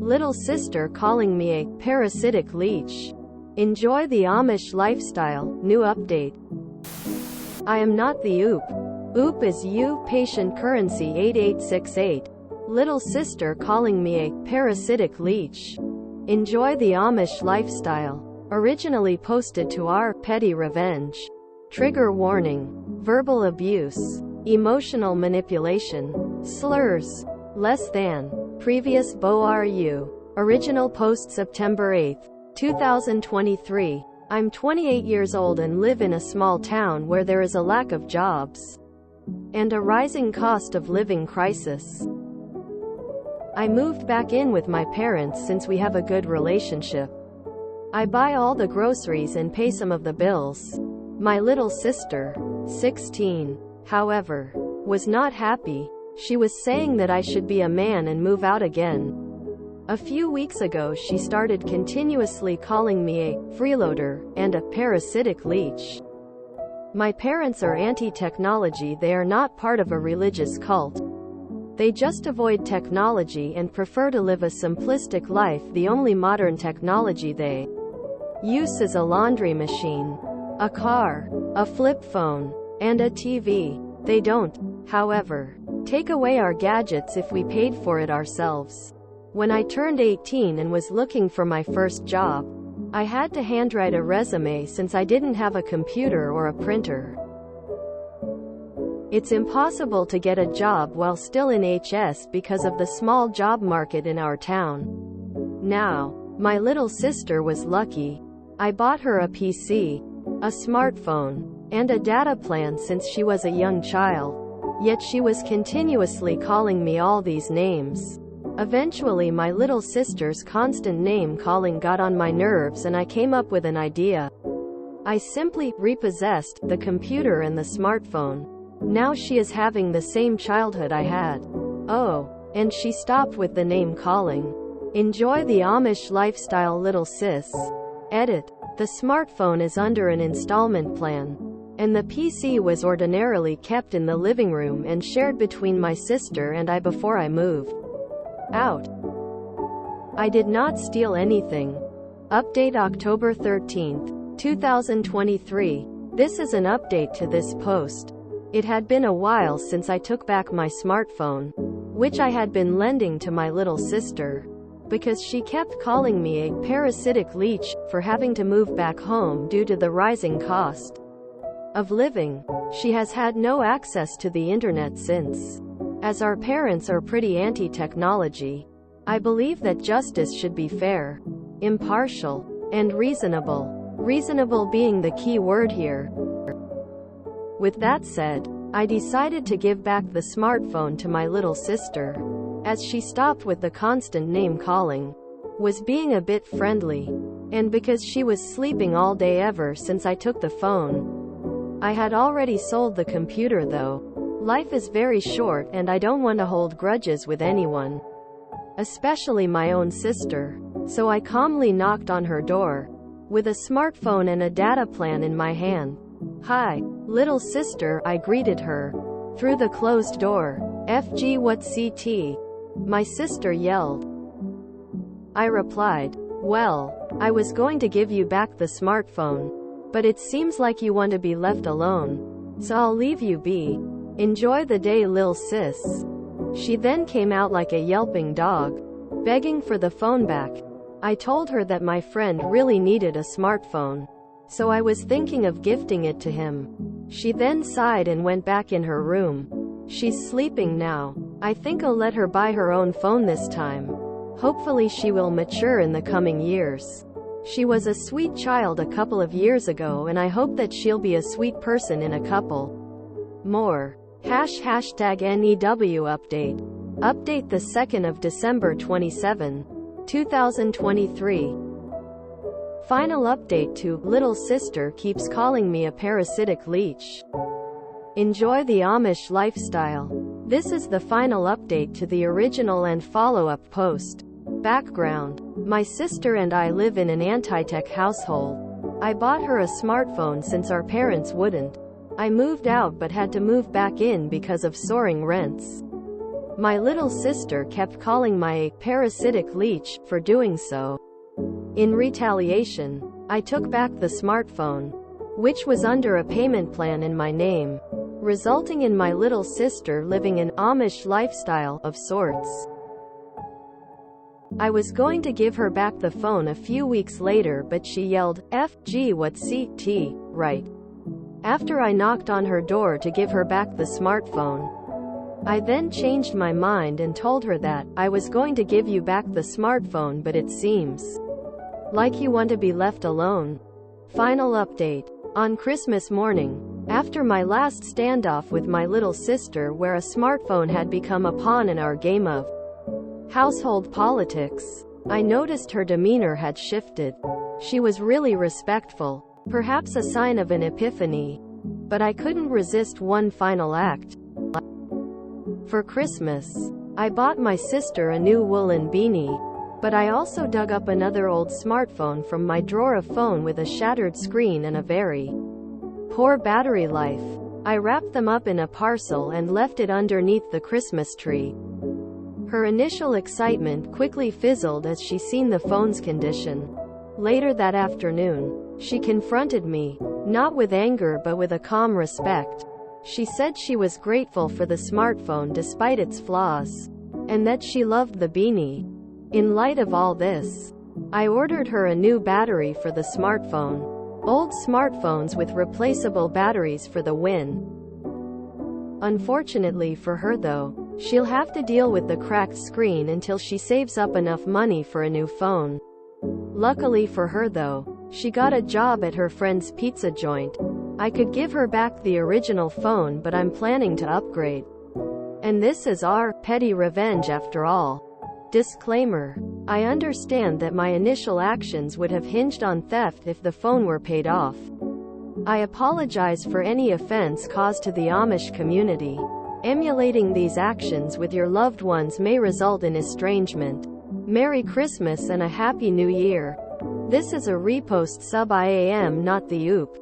Little sister calling me a parasitic leech. Enjoy the Amish lifestyle. New update. I am not the OOP. OOP is you, patient currency 8868. Little sister calling me a parasitic leech. Enjoy the Amish lifestyle. Originally posted to our petty revenge. Trigger warning. Verbal abuse. Emotional manipulation. Slurs. Less than. Previous BoRU. Original post September 8, 2023. I'm 28 years old and live in a small town where there is a lack of jobs and a rising cost of living crisis. I moved back in with my parents since we have a good relationship. I buy all the groceries and pay some of the bills. My little sister, 16, however, was not happy. She was saying that I should be a man and move out again. A few weeks ago she started continuously calling me a freeloader and a parasitic leech. My parents are anti-technology. They are not part of a religious cult. They just avoid technology and prefer to live a simplistic life. The only modern technology they use is a laundry machine, a car, a flip phone, and a TV. They don't, however, take away our gadgets if we paid for it ourselves. When I turned 18 and was looking for my first job, I had to handwrite a resume since I didn't have a computer or a printer. It's impossible to get a job while still in HS because of the small job market in our town. Now, my little sister was lucky. I bought her a PC, a smartphone, and a data plan since she was a young child. Yet she was continuously calling me all these names. Eventually my little sister's constant name calling got on my nerves and I came up with an idea. I simply repossessed the computer and the smartphone. Now she is having the same childhood I had. Oh, and she stopped with the name calling. Enjoy the Amish lifestyle, little sis. Edit. The smartphone is under an installment plan, and the PC was ordinarily kept in the living room and shared between my sister and I before I moved out. I did not steal anything. Update October 13, 2023. This is an update to this post. It had been a while since I took back my smartphone, which I had been lending to my little sister, because she kept calling me a parasitic leech for having to move back home due to the rising cost of living. She has had no access to the internet since. As our parents are pretty anti-technology, I believe that justice should be fair, impartial, and reasonable. Reasonable being the key word here. With that said, I decided to give back the smartphone to my little sister, as she stopped with the constant name calling, was being a bit friendly, and because she was sleeping all day ever since I took the phone. I had already sold the computer though. Life is very short and I don't want to hold grudges with anyone, especially my own sister. So I calmly knocked on her door, with a smartphone and a data plan in my hand. "Hi, little sister," I greeted her through the closed door. "FG, what CT?" my sister yelled. I replied, "Well, I was going to give you back the smartphone, but it seems like you want to be left alone, so I'll leave you be. Enjoy the day, lil sis." She then came out like a yelping dog, begging for the phone back. I told her that my friend really needed a smartphone, so I was thinking of gifting it to him. She then sighed and went back in her room. She's sleeping now. I think I'll let her buy her own phone this time. Hopefully she will mature in the coming years. She was a sweet child a couple of years ago and I hope that she'll be a sweet person in a couple more. Hashtag NEW update. Update the 2nd of December 27, 2023. Final update to little sister keeps calling me a parasitic leech. Enjoy the Amish lifestyle. This is the final update to the original and follow-up post. Background. My sister and I live in an anti-tech household. I bought her a smartphone since our parents wouldn't. I moved out but had to move back in because of soaring rents. My little sister kept calling my parasitic leech for doing so. In retaliation, I took back the smartphone, which was under a payment plan in my name, resulting in my little sister living an Amish lifestyle of sorts. I was going to give her back the phone a few weeks later, but she yelled, "FG what's CT, right?" after I knocked on her door to give her back the smartphone. I then changed my mind and told her that I was going to give you back the smartphone, but it seems like you want to be left alone. Final update. On Christmas morning, after my last standoff with my little sister where a smartphone had become a pawn in our game of household politics, I noticed her demeanor had shifted. She was really respectful, perhaps a sign of an epiphany, but I couldn't resist one final act. For Christmas, I bought my sister a new woolen beanie, but I also dug up another old smartphone from my drawer of phone with a shattered screen and a very poor battery life. I wrapped them up in a parcel and left it underneath the Christmas tree. Her initial excitement quickly fizzled as she seen the phone's condition. Later that afternoon, she confronted me, not with anger but with a calm respect. She said she was grateful for the smartphone despite its flaws, and that she loved the beanie. In light of all this, I ordered her a new battery for the smartphone. Old smartphones with replaceable batteries for the win. Unfortunately for her though, she'll have to deal with the cracked screen until she saves up enough money for a new phone. Luckily for her though, she got a job at her friend's pizza joint. I could give her back the original phone, but I'm planning to upgrade. And this is our petty revenge after all. Disclaimer. I understand that my initial actions would have hinged on theft if the phone were paid off. I apologize for any offense caused to the Amish community. Emulating these actions with your loved ones may result in estrangement. Merry Christmas and a Happy New Year. This is a repost sub IAM, not the OOP.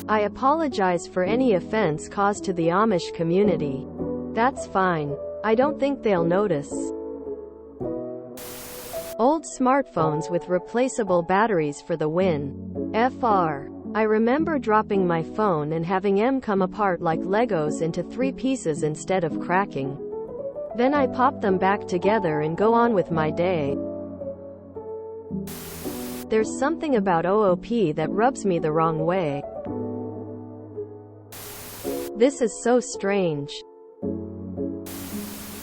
I apologize for any offense caused to the Amish community. That's fine. I don't think they'll notice. Old smartphones with replaceable batteries for the win. FR. I remember dropping my phone and having them come apart like Legos into 3 pieces instead of cracking. Then I pop them back together and go on with my day. There's something about OOP that rubs me the wrong way. This is so strange.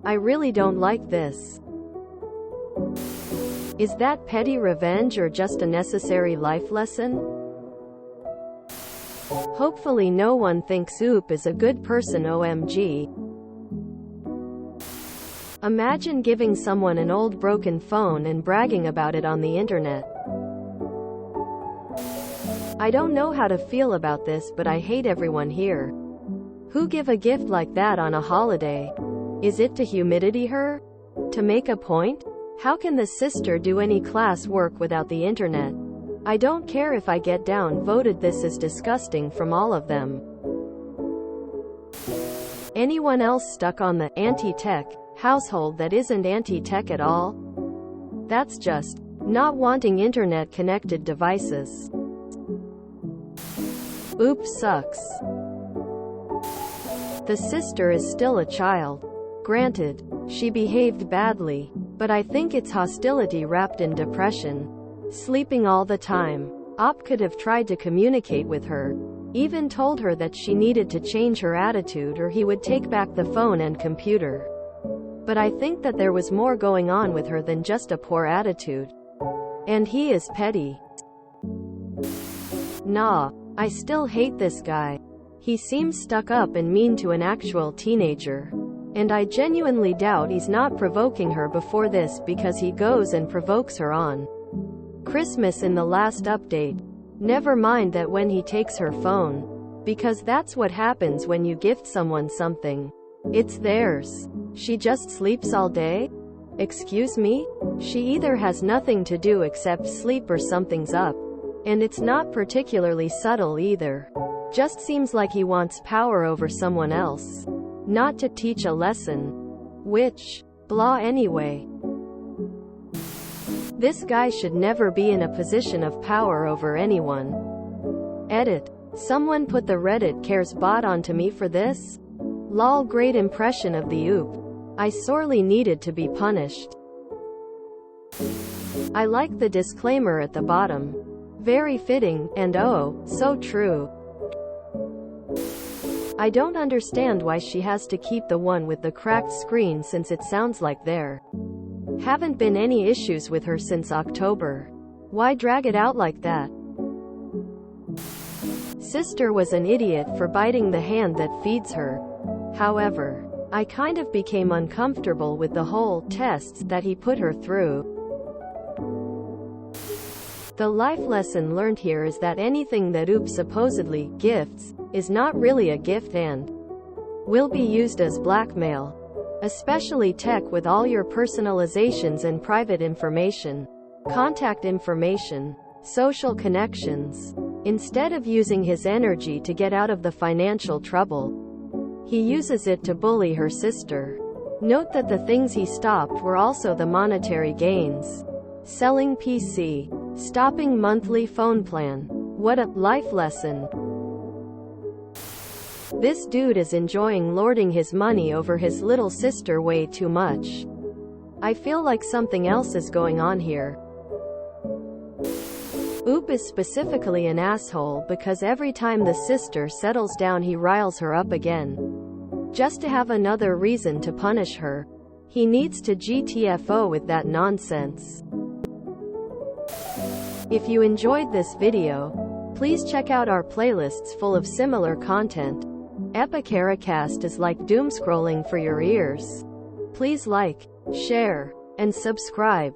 I really don't like this. Is that petty revenge or just a necessary life lesson? Hopefully no one thinks OOP is a good person. OMG. Imagine giving someone an old broken phone and bragging about it on the internet. I don't know how to feel about this, but I hate everyone here. Who give a gift like that on a holiday? Is it to humidity her? To make a point? How can the sister do any class work without the internet? I don't care if I get down-voted. This is disgusting from all of them. Anyone else stuck on the anti-tech household that isn't anti-tech at all? That's just not wanting internet-connected devices. Oops sucks. The sister is still a child. Granted, she behaved badly, but I think it's hostility wrapped in depression. Sleeping all the time. Op could have tried to communicate with her, even told her that she needed to change her attitude or he would take back the phone and computer. But I think that there was more going on with her than just a poor attitude. And he is petty. Nah, I still hate this guy. He seems stuck up and mean to an actual teenager. And I genuinely doubt he's not provoking her before this, because he goes and provokes her on Christmas in the last update. Never mind that when he takes her phone. Because that's what happens when you gift someone something. It's theirs. She just sleeps all day? Excuse me? She either has nothing to do except sleep or something's up. And it's not particularly subtle either. Just seems like he wants power over someone else. not to teach a lesson. Which, blah anyway. This guy should never be in a position of power over anyone. Edit. Someone put the Reddit cares bot onto me for this? Lol, great impression of the oop. I sorely needed to be punished. I like the disclaimer at the bottom. Very fitting, and oh, so true. I don't understand why she has to keep the one with the cracked screen since it sounds like there haven't been any issues with her since October. Why drag it out like that? Sister was an idiot for biting the hand that feeds her. However, I kind of became uncomfortable with the whole tests that he put her through. The life lesson learned here is that anything that OOP supposedly gifts is not really a gift and will be used as blackmail. Especially tech with all your personalizations and private information, contact information, social connections. Instead of using his energy to get out of the financial trouble, he uses it to bully her sister. Note that the things he stopped were also the monetary gains. Selling PC. Stopping monthly phone plan. What a life lesson. This dude is enjoying lording his money over his little sister way too much. I feel like something else is going on here. Oop is specifically an asshole because every time the sister settles down he riles her up again. Just to have another reason to punish her. He needs to GTFO with that nonsense. If you enjoyed this video, please check out our playlists full of similar content. Epicaricast is like doom scrolling for your ears. Please like, share, and subscribe.